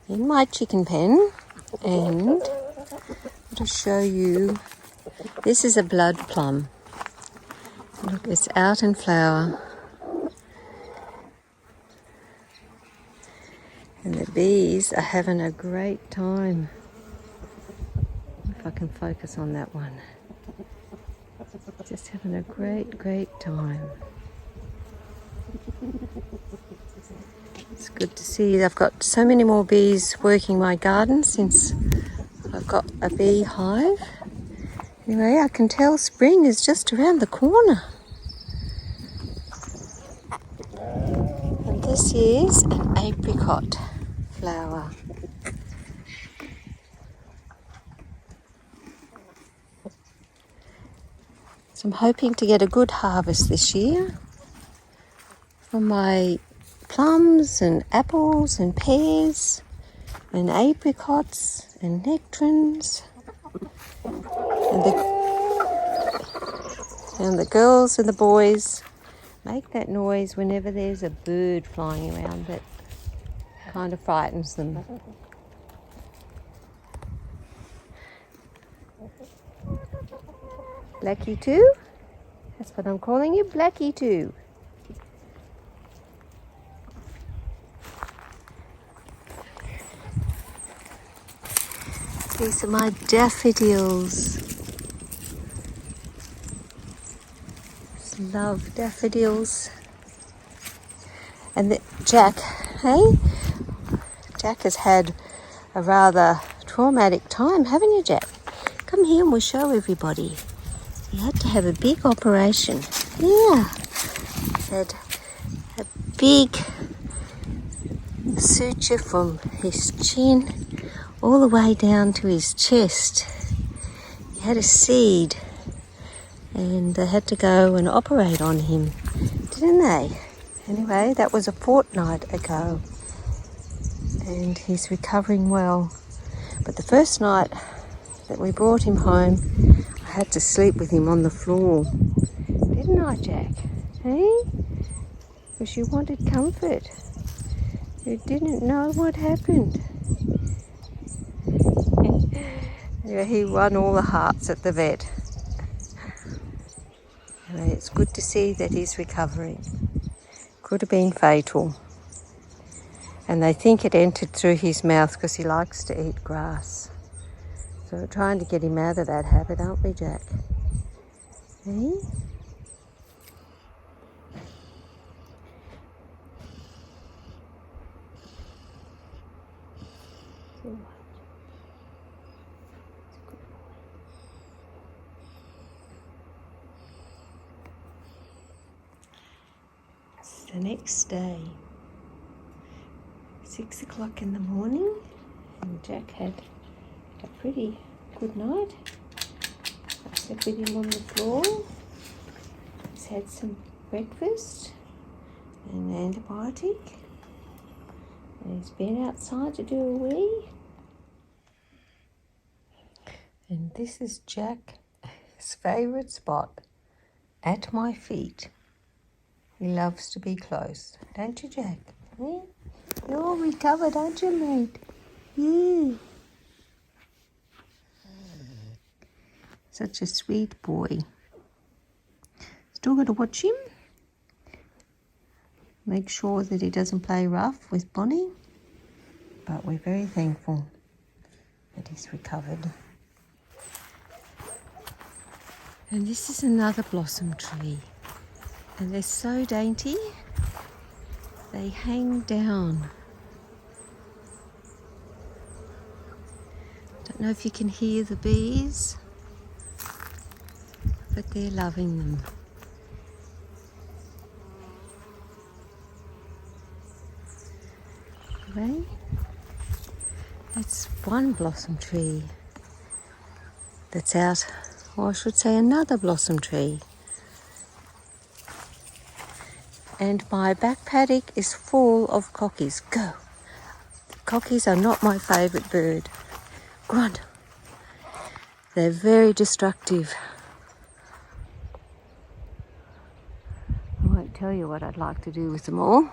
in my chicken pen, and to show you, this is a blood plum. Look, it's out in flower. And the bees are having a great time. If I can focus on that one. Just having a great time. It's good to see. I've got so many more bees working my garden since I've got a bee hive. Anyway, I can tell spring is just around the corner. And this is an apricot flower. So I'm hoping to get a good harvest this year from my plums and apples and pears and apricots and nectarines. And the girls and the boys make that noise whenever there's a bird flying around that kind of frightens them. Blackie 2? That's what I'm calling you, Blackie 2. These are my daffodils. Love daffodils. And Jack, hey? Jack has had a rather traumatic time, haven't you, Jack? Come here and we'll show everybody. He had to have a big operation. Yeah. He had a big suture from his chin all the way down to his chest. He had a seed and they had to go and operate on him, didn't they? Anyway, that was a fortnight ago and he's recovering well. But the first night that we brought him home, I had to sleep with him on the floor. Didn't I, Jack? Hey? Because you wanted comfort. You didn't know what happened. Yeah, he won all the hearts at the vet. Anyway, it's good to see that he's recovering. Could have been fatal. And they think it entered through his mouth because he likes to eat grass. So we're trying to get him out of that habit, aren't we, Jack? Hey? It's the next day. 6 o'clock in the morning, and Jack had a pretty good night. I slept with him on the floor. He's had some breakfast and an antibiotic. And he's been outside to do a wee. And this is Jack's favourite spot, at my feet. He loves to be close. Don't you, Jack? Yeah? You're all recovered, aren't you, mate? Yeah. Such a sweet boy. Still got to watch him. Make sure that he doesn't play rough with Bonnie. But we're very thankful that he's recovered. And this is another blossom tree. And they're so dainty. They hang down. Don't know if you can hear the bees, but they're loving them. Anyway, that's one blossom tree that's out, or I should say another blossom tree. And my back paddock is full of cockies. Go! Cockies are not my favourite bird. Grunt! They're very destructive. I won't tell you what I'd like to do with them all.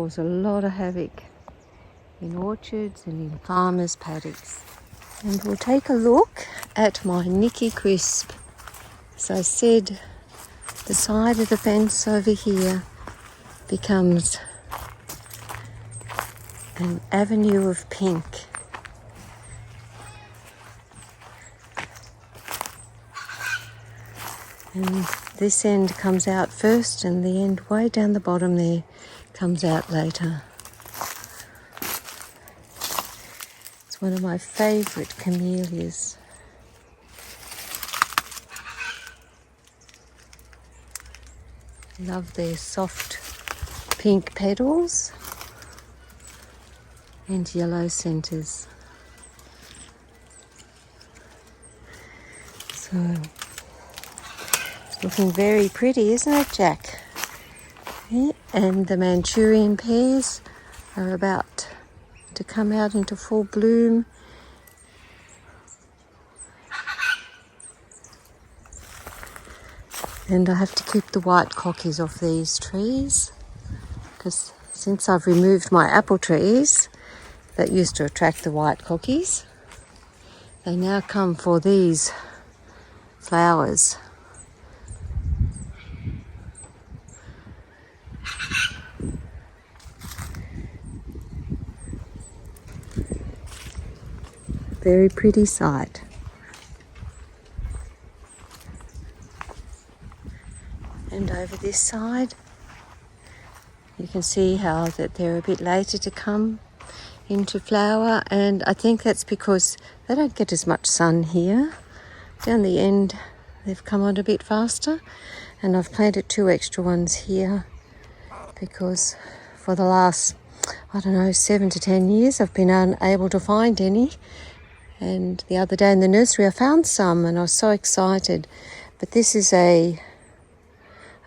cause a lot of havoc in orchards and in farmers' paddocks. And we'll take a look at my Nicky crisp. As I said, the side of the fence over here becomes an avenue of pink. And this end comes out first and the end way down the bottom there comes out later. It's one of my favourite camellias. Love their soft pink petals and yellow centres. So it's looking very pretty, isn't it, Jack? Yeah, and the Manchurian pears are about to come out into full bloom. And I have to keep the white cockies off these trees because since I've removed my apple trees that used to attract the white cockies, they now come for these flowers. Very pretty sight. And over this side, you can see how that they're a bit later to come into flower, and I think that's because they don't get as much sun here. Down the end, they've come on a bit faster, and I've planted 2 extra ones here because for the last, 7 to 10 years, I've been unable to find any. And the other day in the nursery, I found some, and I was so excited. But this is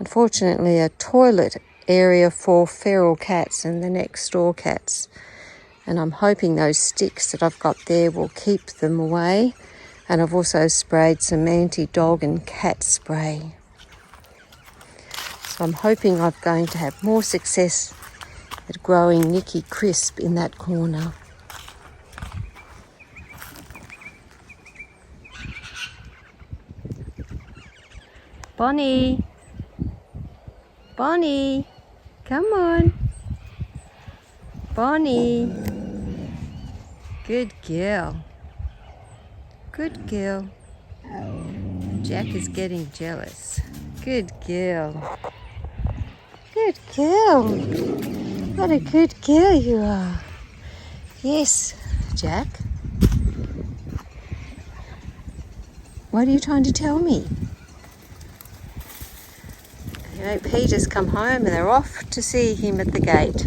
unfortunately, a toilet area for feral cats and the next door cats. And I'm hoping those sticks that I've got there will keep them away. And I've also sprayed some anti-dog and cat spray. So I'm hoping I'm going to have more success at growing Nicky crisp in that corner. Bonnie! Bonnie, come on. Bonnie. Good girl. Good girl. Jack is getting jealous. Good girl. Good girl. What a good girl you are. Yes, Jack. What are you trying to tell me? You know, Peter's come home and they're off to see him at the gate.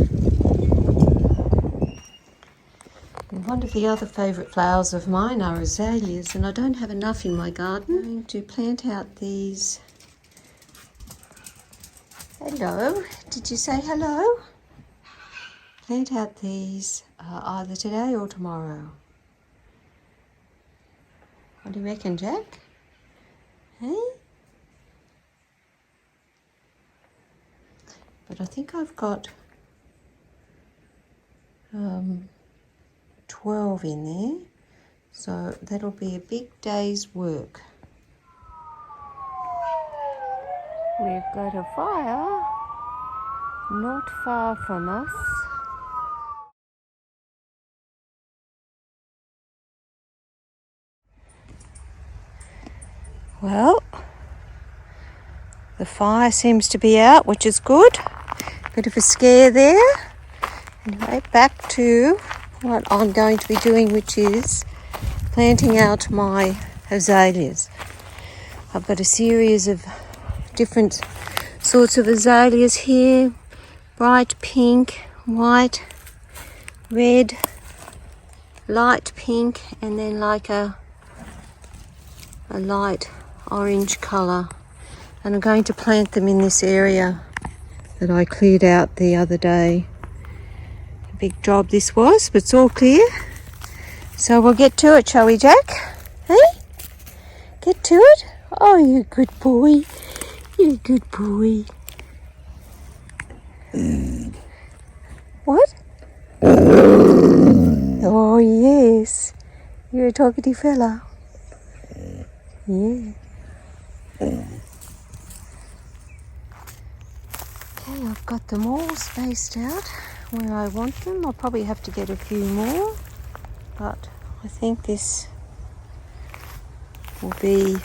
And one of the other favourite flowers of mine are azaleas, and I don't have enough in my garden. I'm going to plant out these. Hello, did you say hello? Plant out these either today or tomorrow. What do you reckon, Jack? Hey? But I think I've got 12 in there, so that'll be a big day's work. We've got a fire not far from us. Well, the fire seems to be out, which is good. Bit of a scare there. Anyway, back to what I'm going to be doing, which is planting out my azaleas. I've got a series of different sorts of azaleas here. Bright pink, white, red, light pink, and then like a light orange colour. And I'm going to plant them in this area that I cleared out the other day. A big job this was, but it's all clear. So we'll get to it, shall we, Jack? Hey? Get to it? Oh, you good boy. You good boy. What? Oh, yes. You're a talkative fella. Yeah. Okay, I've got them all spaced out where I want them. I'll probably have to get a few more, but I think this will be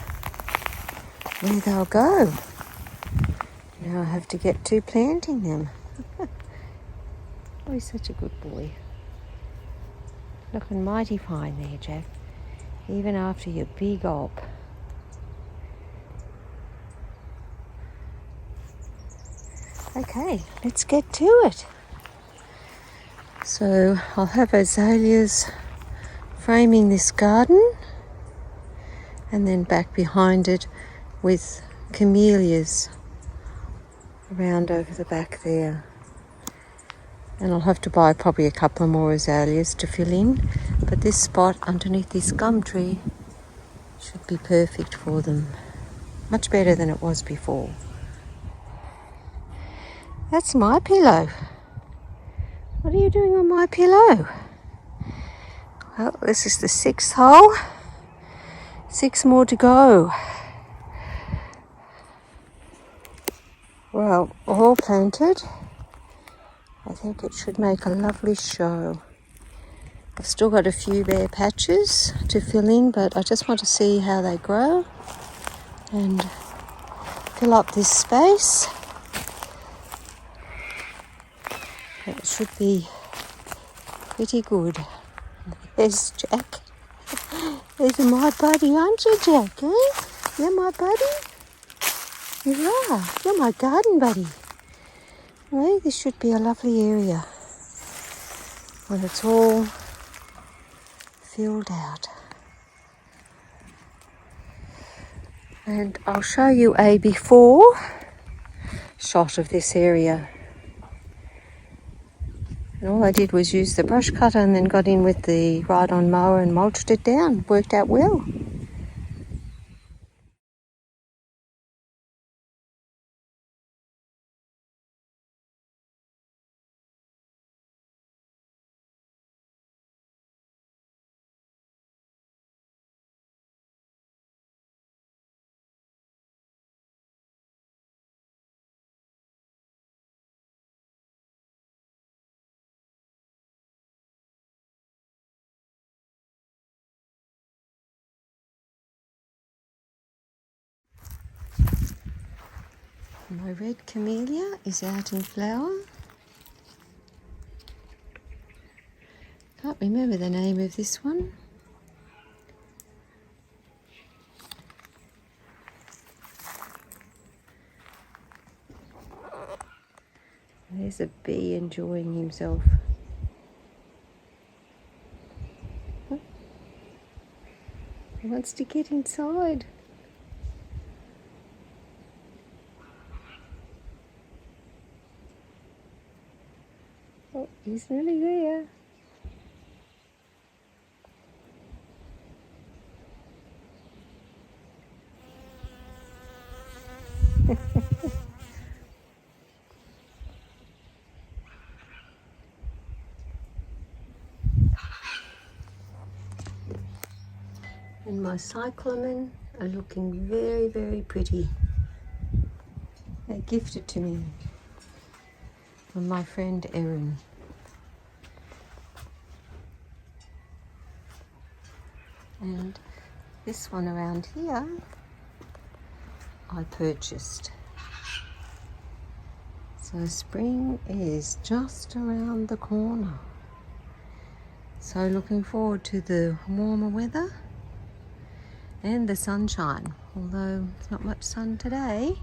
where they'll go. Now I have to get to planting them. Oh, he's such a good boy. Looking mighty fine there, Jack. Even after your big gulp. Okay, let's get to it. So I'll have azaleas framing this garden, and then back behind it with camellias around over the back there. And I'll have to buy probably a couple more azaleas to fill in, but this spot underneath this gum tree should be perfect for them. Much better than it was before. That's my pillow. What are you doing on my pillow? Well, this is the 6th hole. 6 more to go. Well, all planted. I think it should make a lovely show. I've still got a few bare patches to fill in, but I just want to see how they grow and fill up this space. It should be pretty good. There's Jack. There's my buddy, aren't you, Jack? Eh? You're my buddy? You are. You're my garden buddy. Well, this should be a lovely area when it's all filled out. And I'll show you a before shot of this area. And all I did was use the brush cutter and then got in with the ride-on mower and mulched it down. Worked out well. My red camellia is out in flower. Can't remember the name of this one. There's a bee enjoying himself. He wants to get inside. Oh, he's really there. And my cyclamen are looking very, very pretty. They're gifted to me from my friend Erin. And this one around here I purchased. So spring is just around the corner. So looking forward to the warmer weather and the sunshine. Although not much sun today,